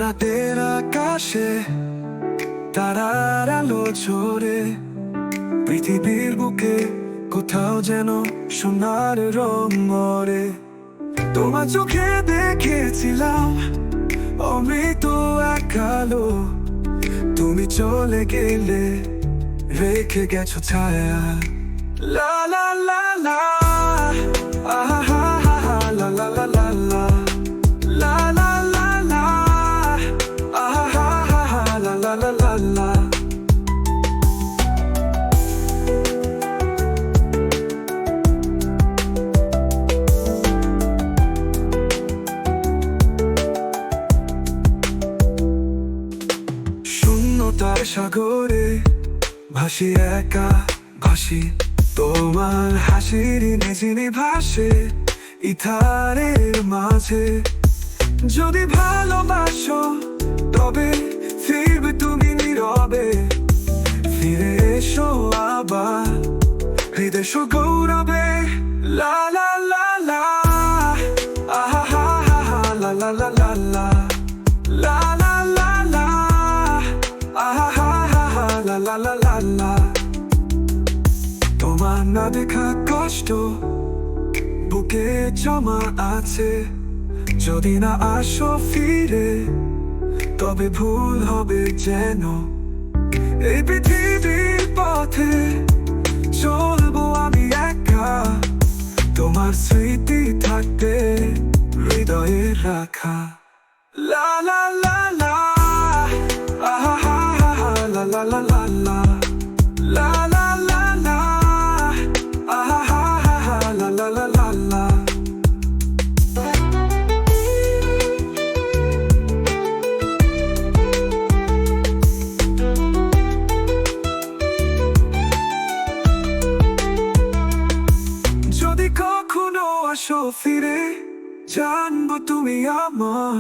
রাতের আকাশে তারার আলো ঝরে, পৃথিবীর বুকে কোথাও যেন সোনার রং মরে। তোমার চোখে দেখেছিলাম অমৃত এক আলো, তুমি চলে গেলে রেখে গেছো ছায়া। লা লা লা লা, আহা হা হা হা, লা লা লা লা লা, লা লা লা লা, আহা হা হা হা, লা লা লা লা লা। শূন্যতার সাগরে ভাসি একা ভাসি, তোমার হাসির নিঝিনি ভাসে ইথারের মাঝে। যদি ভালোবাসো তবে ফিরবে তুমি নীরবে, ফিরে এসো আবার হৃদয় গৌরবে। লা লা লা লা, আহা হা হা হা, লা লা লা লা লা, লা লা লা লা, আহা হা হা হা, লা লা লা লা লা। তোমার না দেখা কষ্ট বুকে জমা আছে, যদি না আসো ফিরে তবে ভুল হবে যেন। এই পৃথিবীর পথে চলবো আমি একা, তোমার স্মৃতি থাকতে হৃদয়ে রাখা। লা লা লা লা, আহা হা হা হা, লা লা লা লা লা, লা লা লা লা, আহা হা হা হা, লা লা লা লা লা। যদি কখনো আসো ফিরে জানবো তুমি আমার,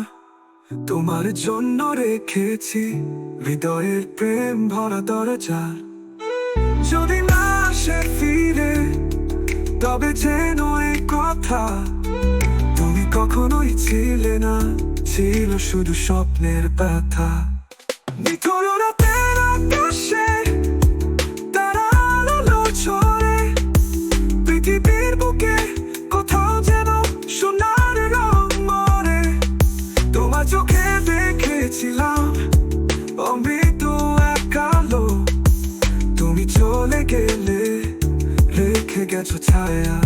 তোমার জন্য রেখেছি হৃদয়ের প্রেম ভরা দরজা। যদি না আসে ফিরে তবে যেন এই কথা, তুমি কখনোই ছিলে না, ছিল শুধু স্বপ্নের ব্যথা। নিথর রাতের আকাশে তারার আলো ঝরে, পৃথিবীর বুকে কোথাও যেন সোনার রং মরে। তোমার চোখে দেখেছিলাম অমৃত এক আলো, তুমি চলে গেলে রেখে গেছো ছায়া।